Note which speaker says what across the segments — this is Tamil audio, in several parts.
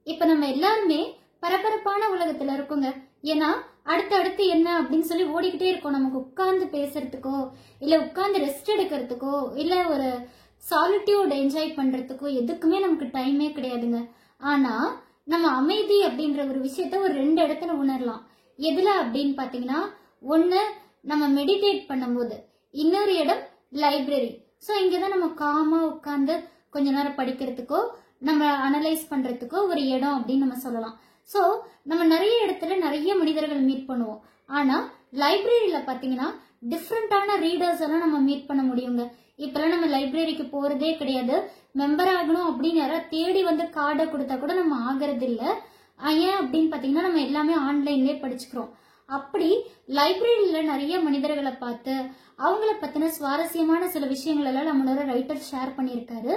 Speaker 1: இப்ப நம்ம எல்லாருமே பரபரப்பான உலகத்துல இருக்கோங்க. ஏன்னா அடுத்து என்ன அப்படின்னு சொல்லி ஓடிக்கிட்டே இருக்கோம். நமக்கு உட்கார்ந்து பேசுறதுக்கோ இல்ல உட்கார்ந்து ரெஸ்ட் எடுக்கிறதுக்கோ இல்ல ஒரு சாலிட்யூட் என்ஜாய் பண்றதுக்கோ எதுக்குமே நமக்கு டைமே கிடையாதுங்க. ஆனா நம்ம அமைதி அப்படின்ற ஒரு விஷயத்த ஒரு 2 இடத்துல உணரலாம். எதுல அப்படின்னு பாத்தீங்கன்னா, ஒண்ணு நம்ம மெடிடேட் பண்ணும்போது, இன்னொரு இடம் லைப்ரரி. ஸோ இங்கதான் நம்ம காமா உட்கார்ந்து கொஞ்ச நேரம் படிக்கிறதுக்கோ நம்ம அனலைஸ் பண்றதுக்கோ ஒரு இடம் அப்படின்னு நம்ம சொல்லலாம். ஸோ நம்ம நிறைய இடத்துல நிறைய மனிதர்கள் மீட் பண்ணுவோம். ஆனா லைப்ரரியில பாத்தீங்கன்னா டிஃப்ரெண்டான ரீடர்ஸ் எல்லாம் நம்ம மீட் பண்ண முடியுங்க. இப்பெல்லாம் நம்ம லைப்ரரிக்கு போறதே கிடையாது. மெம்பர் ஆகணும் அப்படின்னு யாராவது தேடி வந்து கார்டை கொடுத்தா கூட நம்ம ஆகிறது இல்லை. ஏன் அப்படின்னு பாத்தீங்கன்னா நம்ம எல்லாமே ஆன்லைன்லயே படிச்சுக்கிறோம். அப்படி லைப்ரரியில நிறைய மனிதர்களை பார்த்து அவங்கள பத்தின சுவாரஸ்யமான சில விஷயங்கள் எல்லாம் நம்மளோட ரைட்டர் ஷேர் பண்ணியிருக்காரு.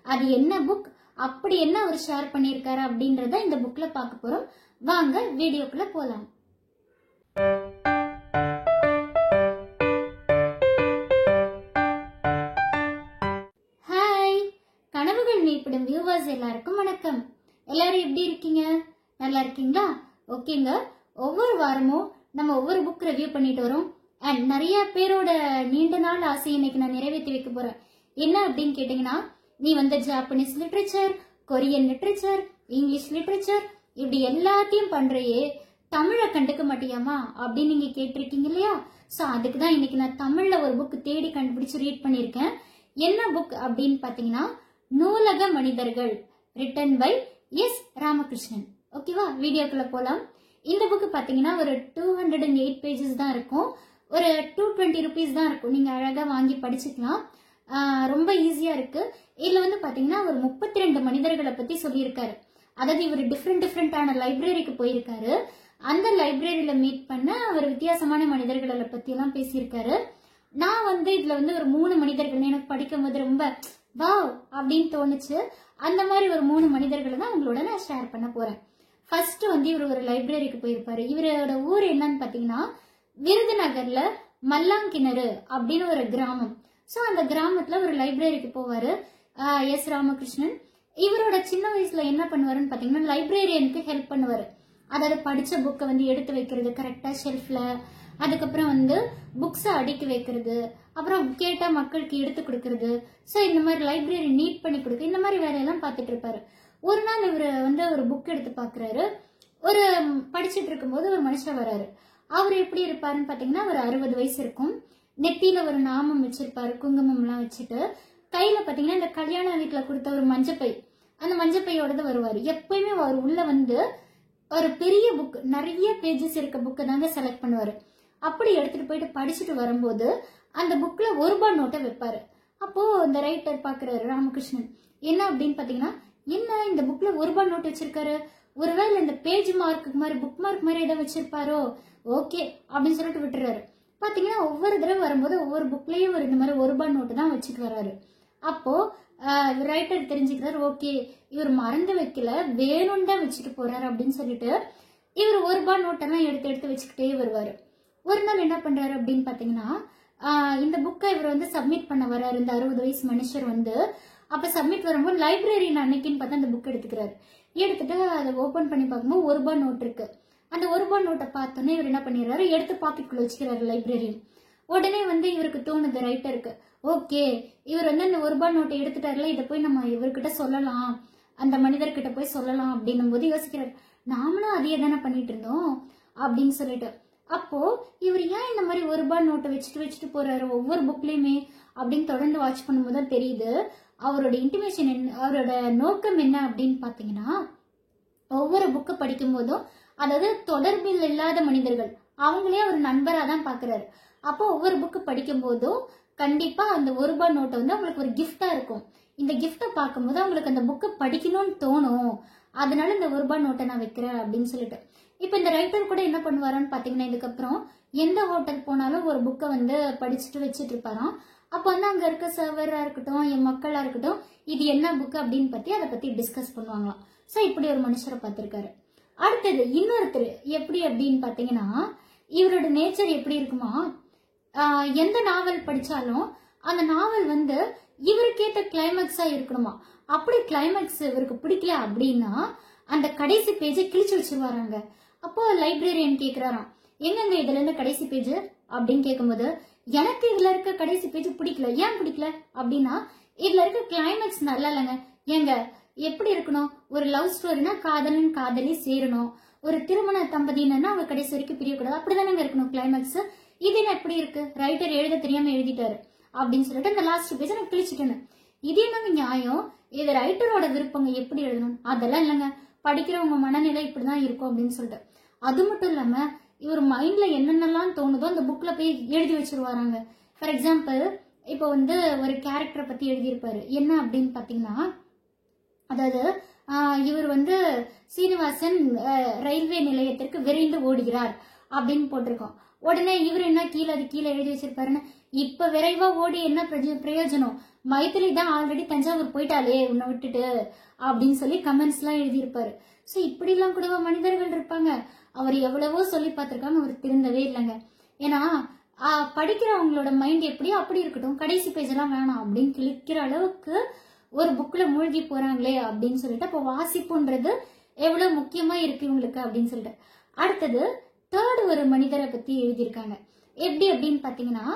Speaker 1: அது என்ன புக், அப்படி என்ன அவர் ஷேர் பண்ணியிருக்காரு அப்படின்றத இந்த புக்ல பார்க்க போறோம். வாங்க வீடியோக்குள்ள போலாம். ஹாய், கனவுகள் மீட்பிடும் வியூவர்ஸ் எல்லாருக்கும் வணக்கம். எல்லாரும் எப்படி இருக்கீங்க? நல்லா இருக்கீங்களா? ஓகேங்க. ஒவ்வொரு வாரமும் நம்ம ஒவ்வொரு புக் ரிவ்யூ பண்ணிட்டு வரோம். அண்ட் நிறைய பேரோட நீண்ட நாள் ஆசை இன்னைக்கு நான் நிறைவேற்றி வைக்க போறேன். என்ன அப்படின்னு கேட்டீங்கன்னா, நீ வந்து Japanese literature, Korean literature, English literature இப்படி எல்லாத்தையும் பண்றையே தமிழை கண்டுக்க மாட்டியாமா அப்படின்னு நீங்க கேட்டிருக்கீங்க இல்லையா? ஸோ அதுக்கு தான் இன்னைக்கு நான் தமிழ்ல ஒரு புக் தேடி கண்டுபிடிச்சு ரீட் பண்ணியிருக்கேன். என்ன புக் அப்படின்னு பாத்தீங்கன்னா, நூலக மனிதர்கள், ரிட்டன் பை எஸ் ராமகிருஷ்ணன். ஓகேவா? வீடியோக்குள்ள போலாம். இந்த புக் பாத்தீங்கன்னா ஒரு 208 பேஜஸ் தான் இருக்கும். ஒரு 220 rupees தான் இருக்கும். நீங்க அழகா வாங்கி படிச்சுக்கலாம். ரொம்ப ஈஸியா இருக்கு. இதுல வந்து பாத்தீங்கன்னா ஒரு 32 மனிதர்களை பத்தி சொல்லியிருக்காரு. அதாவது இவர் டிஃப்ரெண்டான லைப்ரரிக்கு போயிருக்காரு. அந்த லைப்ரரியில மீட் பண்ண ஒரு வித்தியாசமான மனிதர்களை பத்தி எல்லாம் பேசியிருக்காரு. நான் வந்து இதுல வந்து ஒரு 3 மனிதர்கள் எனக்கு படிக்கும் போது ரொம்ப வாவ் அப்படின்னு தோணுச்சு. அந்த மாதிரி ஒரு 3 மனிதர்களை தான் உங்களோட நான் ஷேர் பண்ண போறேன். ஃபர்ஸ்ட் வந்து இவர் ஒரு லைப்ரரிக்கு போயிருப்பாரு. இவரோட ஊர் என்னன்னு பாத்தீங்கன்னா, விருதுநகர்ல மல்லாங்கிணறு அப்படின்னு ஒரு கிராமம். ஸோ அந்த கிராமத்துல ஒரு லைப்ரரிக்கு போவாரு எஸ் ராமகிருஷ்ணன். இவரோட சின்ன வயசுல என்ன பண்ணுவாருன்னு பாத்தீங்கன்னா, லைப்ரரியனுக்கு ஹெல்ப் பண்ணுவாரு. அதாவது படிச்ச புக்கை வந்து எடுத்து வைக்கிறது கரெக்டா ஷெல்ஃப்ல, அதுக்கப்புறம் வந்து புக்ஸை அடுக்கி வைக்கிறது, அப்புறம் கேட்டா மக்களுக்கு எடுத்து கொடுக்கறது. ஸோ இந்த மாதிரி லைப்ரரி நீட் பண்ணி கொடுக்க, இந்த மாதிரி வேலையெல்லாம் பார்த்துட்டு இருப்பாரு. ஒரு நாள் இவர் வந்து ஒரு புக் எடுத்து பாக்குறாரு. ஒரு படிச்சுட்டு இருக்கும்போது ஒரு மனுஷன் வராரு. அவர் எப்படி இருப்பாருன்னு பாத்தீங்கன்னா, ஒரு 60 வயசு இருக்கும். நெத்தியில ஒரு நாமம் வச்சிருப்பாரு, குங்குமம் எல்லாம் வச்சுட்டு. கையில பாத்தீங்கன்னா இந்த கல்யாண வீட்டுல கொடுத்த ஒரு மஞ்சப்பை, அந்த மஞ்சப்பையோட வருவாரு. எப்பயுமே அவர் உள்ள வந்து ஒரு பெரிய புக், நிறைய பேஜஸ் இருக்க புக்கை தாங்க செலக்ட் பண்ணுவாரு. அப்படி எடுத்துட்டு போயிட்டு படிச்சுட்டு வரும்போது அந்த புக்ல ₹1 நோட்டை வைப்பாரு. அப்போ இந்த ரைட்டர் பாக்குறாரு ராமகிருஷ்ணன். என்ன அப்படின்னு பாத்தீங்கன்னா, என்ன இந்த புக்ல ₹1 நோட் வச்சிருக்காரு, ஒருவேளை இந்த பேஜ் மார்க்கு மாதிரி புக் மார்க் மாதிரி ஏதோ வச்சிருப்பாரோ, ஓகே அப்படின்னு சொல்லிட்டு விட்டுறாரு. பாத்தீங்கன்னா ஒவ்வொரு தடவை வரும்போது ஒவ்வொரு புக்லயும் ஒரு இந்த மாதிரி ₹1 நோட்டு தான் வச்சுட்டு வர்றாரு. அப்போ ரைட்டர் தெரிஞ்சுக்கிறாரு, ஓகே இவர் மறந்து வைக்கல, வேணும்னு தான் வச்சுட்டு போறாரு அப்படின்னு சொல்லிட்டு இவர் ₹1 நோட்டெல்லாம் எடுத்து வச்சுக்கிட்டே வருவாரு. ஒரு நாள் என்ன பண்றாரு அப்படின்னு பாத்தீங்கன்னா, இந்த புக்கை இவர் வந்து சப்மிட் பண்ண வர்றாரு. இந்த 60 வயசு மனுஷர் வந்து அப்ப சப்மிட் வரும்போது லைப்ரரி அன்னைக்குன்னு பார்த்தா அந்த புக் எடுத்துக்கிறாரு. எடுத்துட்டு அதை ஓபன் பண்ணி பார்க்கும்போது ₹1 நோட் இருக்கு. அந்த ₹1 நோட்டை பார்த்தோன்னே இவர் என்ன பண்ணிடுறாரு, எடுத்து பாக்கெட்டுக்குள்ள வச்சுக்கிறாரு லைப்ரரியன். உடனே வந்து இவருக்கு தோணுது ரைட்டருக்கு, ஓகே இவர் வந்து அந்த ₹1 நோட்டை எடுத்துட்டாருல, இதை போய் நம்ம இவர்கிட்ட சொல்லலாம், அந்த மனிதர்கிட்ட போய் சொல்லலாம் அப்படின்னும் போது யோசிக்கிறாரு, நாமளும் அதையே தானே பண்ணிட்டு இருந்தோம் அப்படின்னு சொல்லிட்டு. அப்போ இவர் ஏன் இந்த மாதிரி ₹1 நோட்டை வச்சுட்டு போறாரு ஒவ்வொரு புக்லயுமே அப்படின்னு தொடர்ந்து வாட்ச் பண்ணும்போது தான் தெரியுது அவரோட இன்டிமேஷன் என்ன, அவரோட நோக்கம் என்ன அப்படின்னு பாத்தீங்கன்னா, ஒவ்வொரு புக்கை படிக்கும் போதும், அதாவது தொடர்பில் இல்லாத மனிதர்கள் அவங்களே ஒரு நண்பரா தான் பாக்குறாரு. அப்போ ஒவ்வொரு புக்கு படிக்கும் போதும் கண்டிப்பா அந்த ₹1 நோட்டை வந்து அவங்களுக்கு ஒரு கிஃப்டா இருக்கும். இந்த கிஃப்டை பார்க்கும்போது அவங்களுக்கு அந்த புக்கை படிக்கணும்னு தோணும். அதனால இந்த ₹1 நோட்டை நான் வைக்கிறேன் அப்படின்னு சொல்லிட்டு. இப்ப இந்த ரைட்டர் கூட என்ன பண்ணுவாரான்னு பாத்தீங்கன்னா, இதுக்கப்புறம் எந்த ஹோட்டல் போனாலும் ஒரு புக்கை வந்து படிச்சுட்டு வச்சுட்டு இருப்பாராம். அப்ப வந்து அங்க இருக்க சர்வரா இருக்கட்டும், என் மக்களா இருக்கட்டும், இது என்ன புக் அப்படின்னு பத்தி அதை பத்தி டிஸ்கஸ் பண்ணுவாங்களாம். சோ இப்படி ஒரு மனுஷரை பார்த்திருக்காரு. அடுத்தது இன்னொருத்தர் எப்படி அப்படின்னு பாத்தீங்கன்னா, இவரோட நேச்சர் எப்படி இருக்குமா, எந்த நாவல் படிச்சாலும் அந்த நாவல் வந்து இவருக்கு ஏத்த கிளைமேக்ஸா இருக்கணுமா. அப்படி கிளைமேக்ஸ் இவருக்கு பிடிக்கல அப்படின்னா அந்த கடைசி பேஜை கிழிச்சு வச்சிருவாராங்க. அப்போ லைப்ரரியன் கேக்குறாராம், எங்கங்க இதுல இருந்து கடைசி பேஜ் அப்படின்னு கேட்கும்போது, எனக்கு இதுல இருக்க கடைசி பேஜ் பிடிக்கல. ஏன் பிடிக்கல அப்படின்னா, இதுல இருக்க கிளைமேக்ஸ் நல்லா இல்லைங்க. ஏங்க எப்படி இருக்கணும், ஒரு லவ் ஸ்டோரினா காதலன் காதலி சேரணும், ஒரு திருமண தம்பதினா அவங்க கடைசி வரைக்கும் பிரியக்கூடாது, அப்படிதானங்க இருக்கணும் கிளைமேக்ஸ். இது என்ன எப்படி இருக்கு, ரைட்டர் எழுத தெரியாம எழுதிட்டாரு அப்படின்னு சொல்லிட்டு அந்த லாஸ்ட் பேஜ் நான் கிழிச்சிட்டேன்னு. இது என்னங்க நியாயம், இது ரைட்டரோட விருப்பங்க, எப்படி எழுதணும் அதெல்லாம் இல்லைங்க, படிக்கிறவங்க மனநிலை இப்படிதான் இருக்கும் அப்படின்னு சொல்லிட்டு. அது மட்டும் இல்லாம இவர் மைண்ட்ல என்னென்னலாம் தோணுதோ அந்த புக்ல போய் எழுதி வச்சிருவாராங்க. ஃபார் எக்ஸாம்பிள், இப்போ வந்து ஒரு கேரக்டரை பத்தி எழுதியிருப்பாரு. என்ன அப்படின்னு பாத்தீங்கன்னா, அதாவது இவர் வந்து சீனிவாசன் ரயில்வே நிலையத்திற்கு விரைந்து ஓடுகிறார் அப்படின்னு போட்டிருக்கோம். உடனே இவர் என்ன கீழே எழுதி வச்சிருப்பாருன்னு, இப்ப விரைவா ஓடி என்ன பிரயோஜனம், மைத்திலி தான் ஆல்ரெடி தஞ்சாவூர் போயிட்டாலே உன்னை விட்டுட்டு அப்படின்னு சொல்லி கமெண்ட்ஸ் எல்லாம் எழுதியிருப்பாரு. சோ இப்படி எல்லாம் கூட மனிதர்கள் இருப்பாங்க. அவர் எவ்வளவோ சொல்லி பார்த்திருக்காங்க, அவர் திருந்தவே இல்லைங்க. ஏன்னா படிக்கிறவங்களோட மைண்ட் எப்படியோ அப்படி இருக்கட்டும், கடைசி பேஜ் எல்லாம் வேணாம் அப்படின்னு கிழிக்கிற அளவுக்கு ஒரு புக்ல மூழ்கி போறாங்களே அப்படின்னு சொல்லிட்டு, அப்போ வாசிப்புன்றது எவ்வளவு முக்கியமா இருக்கு இவங்களுக்கு அப்படின்னு சொல்லிட்டு. அடுத்தது தேர்ட் ஒரு மனிதரை பத்தி எழுதியிருக்காங்க. எப்படி அப்படின்னு பாத்தீங்கன்னா,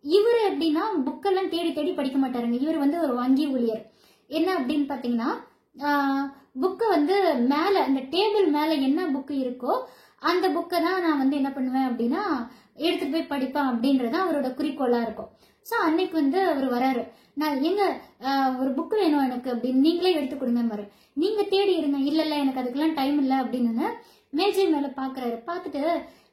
Speaker 1: இவர் எப்படின்னா புக்கெல்லாம் தேடி தேடி படிக்க மாட்டாருங்க. இவர் வந்து ஒரு வங்கி ஊழியர். என்ன அப்படின்னு பாத்தீங்கன்னா, புக்கை வந்து மேல அந்த டேபிள் மேல என்ன புக்கு இருக்கோ அந்த புக்கை தான் நான் வந்து என்ன பண்ணுவேன் அப்படின்னா எடுத்துட்டு போய் படிப்பேன் அப்படின்றது அவரோட குறிக்கோளா இருக்கும். ஸோ அன்னைக்கு வந்து அவர் வராரு, நான் எங்க ஒரு புக் வேணும் எனக்கு அப்படின்னு, நீங்களே எடுத்து கொடுங்க மாதிரி, நீங்க தேடி இருங்க, இல்ல இல்ல எனக்கு அதுக்கெல்லாம் டைம் இல்லை அப்படின்னு மேஜை மேல பாக்குறாரு. பார்த்துட்டு,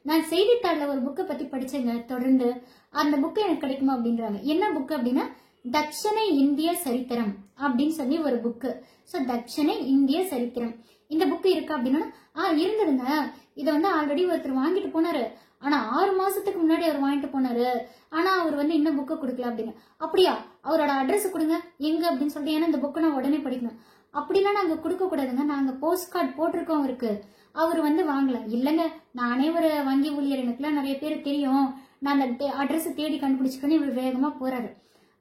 Speaker 1: நான் செய்தித்தாளில் ஒரு புக்கை பத்தி படிச்சேங்க, தொடர்ந்து அந்த புக்கு எனக்கு கிடைக்குமா அப்படின்றாங்க. என்ன புக்கு அப்படின்னா, தட்சணை இந்திய சரித்திரம் அப்படின்னு சொல்லி ஒரு புக்கு. ஸோ தட்சணை இந்திய சரித்திரம் இந்த புக்கு இருக்கா அப்படின்னா, இருந்ததுங்க. இதை வந்து ஆல்ரெடி ஒருத்தர் வாங்கிட்டு போனாரு, ஆனா 6 மாசத்துக்கு முன்னாடி அவர் வாங்கிட்டு போனாரு, ஆனா அவர் வந்து இன்னும் புக்கை கொடுக்கல அப்படின்னு. அப்படியா, அவரோட அட்ரஸ் கொடுங்க எங்க அப்படின்னு சொல்லிட்டு, ஏன்னா இந்த புக்கை நான் உடனே படிக்கணும். அப்படின்னா நாங்க கொடுக்க கூடாதுங்க, நாங்க போஸ்ட் கார்டு போட்டிருக்கோம் அவருக்கு, அவர் வந்து வாங்கல. இல்லைங்க, நானே ஒரு வங்கி ஊழியர், எனக்குலாம் நிறைய பேர் தெரியும், நான் அந்த அட்ரஸ் தேடி கண்டுபிடிச்சுக்கன்னு இவர் வேகமா போறாரு.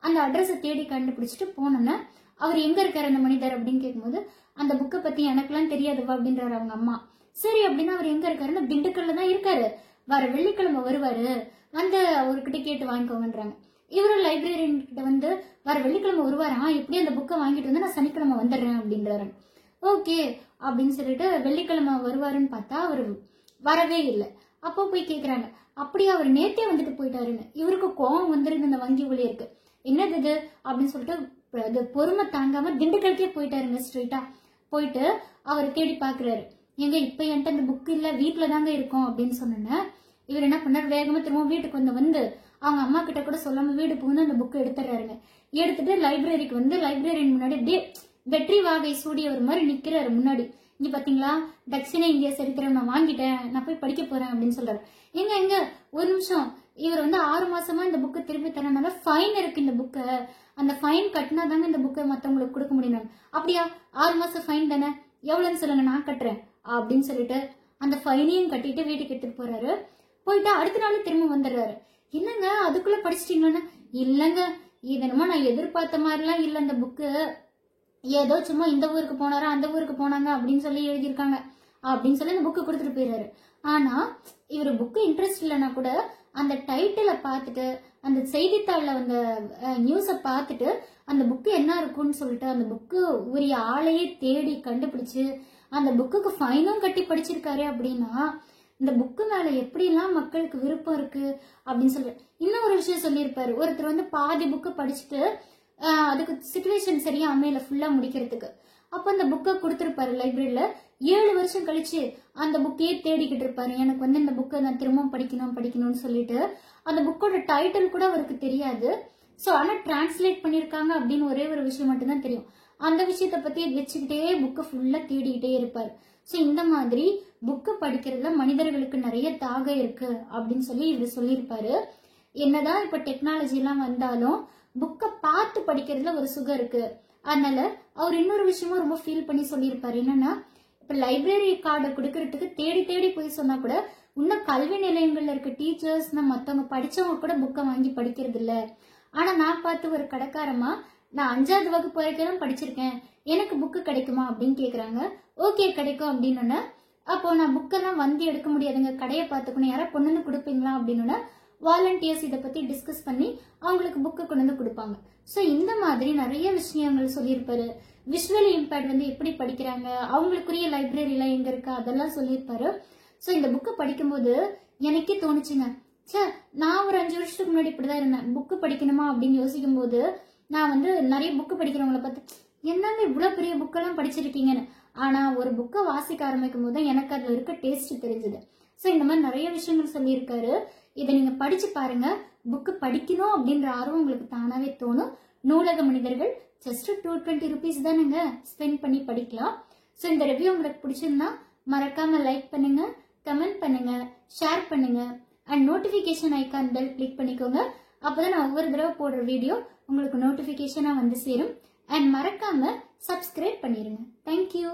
Speaker 1: அந்த அட்ரஸை தேடி கண்டுபிடிச்சிட்டு போனோன்னா, அவர் எங்க இருக்காரு அந்த மனிதர் அப்படின்னு கேட்கும்போது, அந்த புக்கை பத்தி எனக்குலாம் தெரியாதுவா அப்படின்றாரு அவங்க அம்மா. சரி அப்படின்னா அவர் எங்க இருக்காருன்னா, திண்டுக்கல்ல தான் இருக்காரு, வர வெள்ளிக்கிழமை வருவாரு, வந்து அவர்கிட்ட கேட்டு வாங்கிக்கோங்கன்றாங்க. இவரும் லைப்ரரியன் கிட்ட வந்து வர வெள்ளிக்கிழமை வருவாரா, எப்படி அந்த புக்கை வாங்கிட்டு வந்து நான் சனிக்கிழமை வந்துடுறேன் அப்படின்றாரு. ஓகே அப்படின்னு சொல்லிட்டு வெள்ளிக்கிழமை வருவாருன்னு பார்த்தா அவர் வரவே இல்லை. அப்போ போய் கேக்குறாங்க, அப்படியே அவர் நேத்தே வந்துட்டு போயிட்டாருன்னு. இவருக்கு கோவம் வந்துருது இந்த வங்கி ஊழியருக்கு. என்னது இது அப்படின்னு சொல்லிட்டு பொறுமை தாங்காம திண்டுக்கல்கே போயிட்டாருங்க. ஸ்ட்ரெயிட்டா போயிட்டு அவர் தேடி பாக்குறாரு, எங்க இப்ப என்கிட்ட இந்த புக் இல்ல, வீட்டுல தாங்க இருக்கும் அப்படின்னு சொன்னேன். இவர் என்ன பண்ணாரு, வேகமா திரும்ப வீட்டுக்கு வந்து அவங்க அம்மா கிட்ட கூட சொல்லாம வீடு புகுந்து அந்த புக்கை எடுத்துறாருங்க. எடுத்துட்டு லைப்ரரிக்கு வந்து லைப்ரரியன் முன்னாடி அப்படியே வெற்றி வாகை சூடியவர் மாதிரி நிக்கிறாரு முன்னாடி. இங்க பாத்தீங்களா, தட்சிணை இந்திய சரித்திரம் நான் வாங்கிட்டேன், நான் போய் படிக்க போறேன் அப்படின்னு சொல்றாரு. எங்க ஒரு நிமிஷம், இவர் வந்து 6 மாசமா இந்த புக்கை திருப்பி தரனால ஃபைன் இருக்கு இந்த புக்கை, அந்த ஃபைன் கட்டினா தாங்க இந்த புக்கை மத்தவங்களுக்கு கொடுக்க முடியும். அப்படியா, 6 மாசம் ஃபைன் தானே, எவ்வளவுன்னு சொல்லுங்க நான் கட்டுறேன் அப்படின்னு சொல்லிட்டு அந்த ஃபைனையும் கட்டிட்டு வீட்டுக்கு எடுத்துட்டு போறாரு. போயிட்டு அடுத்த நாள் திரும்ப வந்துடுறாரு. என்னங்க அதுக்குள்ள படிச்சிட்டீங்களா? இல்லங்க, இதனமா நான் எதிர்பார்த்த மாதிரிலாம் இல்ல, அந்த புக்கு ஏதோ சும்மா இந்த ஊருக்கு போனாரா அந்த ஊருக்கு போனாங்க அப்படின்னு சொல்லி எழுதியிருக்காங்க அப்படின்னு சொல்லி அந்த புக்கு கொடுத்துட்டு போயிடுறாரு. ஆனா இவரு புக்கு இன்ட்ரெஸ்ட் இல்லைன்னா கூட அந்த டைட்டிலை பார்த்துட்டு, அந்த செய்தித்தாள்ல அந்த நியூஸை பார்த்துட்டு அந்த புக்கு என்ன இருக்குன்னு சொல்லிட்டு அந்த புக்கு உரிய ஆளையே தேடி கண்டுபிடிச்சு அந்த புக்குக்கு ஃபைனும் கட்டி படிச்சிருக்காரு. அப்படின்னா இந்த புக்கு மேல எப்படிலாம் மக்களுக்கு விருப்பம் இருக்கு அப்படின்னு சொல்லிட்டு. இன்னும் ஒரு விஷயம் சொல்லியிருப்பாரு, ஒருத்தர் வந்து பாதி புக்கு படிச்சுட்டு அதுக்கு சிச்சுவேஷன் சரியா அமையல ஃபுல்லா முடிக்கிறதுக்கு. அப்ப அந்த புக்கை கொடுத்திருப்பாரு லைப்ரரியில. 7 வருஷம் கழிச்சு அந்த புக்கையே தேடிக்கிட்டு இருப்பாரு, எனக்கு வந்து இந்த புக்கை நான் திரும்ப படிக்கணும்னு சொல்லிட்டு. அந்த புக்கோட டைட்டில் கூட அவருக்கு தெரியாது. சோ ஆனா டிரான்ஸ்லேட் பண்ணிருக்காங்க அப்படின்னு ஒரே ஒரு விஷயம் மட்டும்தான் தெரியும். அந்த விஷயத்த பத்தி வச்சுக்கிட்டே புக்கை ஃபுல்லா தேடிக்கிட்டே இருப்பாரு. சோ இந்த மாதிரி புக்கு படிக்கிறதுல மனிதர்களுக்கு நிறைய தாகம் இருக்கு அப்படின்னு சொல்லி இவர் சொல்லியிருப்பாரு. என்னதான் இப்ப டெக்னாலஜி எல்லாம் வந்தாலும் புக்கை பார்த்து படிக்கிறதுல ஒரு சுகம் இருக்கு. அதனால அவர் இன்னொரு விஷயமும் ரொம்ப ஃபீல் பண்ணி சொல்லியிருப்பாரு. என்னன்னா, இப்ப லைப்ரரி கார்டை கொடுக்கறதுக்கு தேடி தேடி போய் சொன்னா கூட இன்னும் கல்வி நிலையங்கள்ல இருக்க டீச்சர்ஸ் மத்தவங்க படிச்சவங்க கூட புக்கை வாங்கி படிக்கிறது இல்ல. ஆனா நான் பார்த்து ஒரு கடைக்காரமா, நான் 5வது வகுப்பு வரைக்கும் படிச்சிருக்கேன், எனக்கு புக்கு கிடைக்குமா அப்படின்னு கேக்குறாங்க. ஓகே கிடைக்கும் அப்படின்னு. அப்போ நான் புக்கெல்லாம் வந்து எடுக்க முடியாதுங்க, கடையை பார்த்துக்கணும், யாராவது கொண்டு வந்து கொடுப்பீங்களா அப்படின்னு வாலண்டியர்ஸ் இதை பத்தி டிஸ்கஸ் பண்ணி அவங்களுக்கு புக்கு கொண்டு வந்து கொடுப்பாங்க. ஸோ இந்த மாதிரி நிறைய விஷயங்கள் சொல்லியிருப்பாரு. விஷுவலி இம்பேர்ட் வந்து எப்படி படிக்கிறாங்க, அவங்களுக்குரிய லைப்ரரிலாம் எங்க இருக்கா அதெல்லாம் சொல்லியிருப்பாரு. ஸோ இந்த புக்கை படிக்கும்போது எனக்கே தோணுச்சுங்க, சே நான் ஒரு 5 வருஷத்துக்கு முன்னாடி இப்படிதான் இருந்தேன், புக்கு படிக்கணுமா அப்படின்னு யோசிக்கும் போது நான் வந்து நிறைய புக்கு படிக்கிறவங்களை பார்த்து என்னங்க இவ்வளவு பெரிய புக்கெல்லாம் படிச்சிருக்கீங்கன்னு. ஆனா ஒரு புக்கை வாசிக்க ஆரம்பிக்கும் போது எனக்கு அதுல இருக்க டேஸ்ட் தெரிஞ்சது. ஸோ இந்த மாதிரி நிறைய விஷயங்கள் சொல்லியிருக்காரு. இதை நீங்க படிச்சு பாருங்க. புக்கு படிக்கணும் அப்படின்ற ஆர்வம் உங்களுக்கு தானாவே தோணும். நூலக மனிதர்கள் ஜஸ்ட் 220 rupees தானுங்க, ஸ்பெண்ட் பண்ணி படிக்கலாம். ஸோ இந்த ரிவ்யூ உங்களுக்கு பிடிச்சிருந்தா மறக்காம லைக் பண்ணுங்க, கமெண்ட் பண்ணுங்க, ஷேர் பண்ணுங்க and notification icon bell click பண்ணிக்கோங்க. அப்போதான் நான் ஒவ்வொரு தடவை போடுற வீடியோ உங்களுக்கு நோட்டிபிகேஷனா வந்து சேரும். அண்ட் மறக்காம சப்ஸ்கிரைப் பண்ணிருங்க. தேங்க்யூ.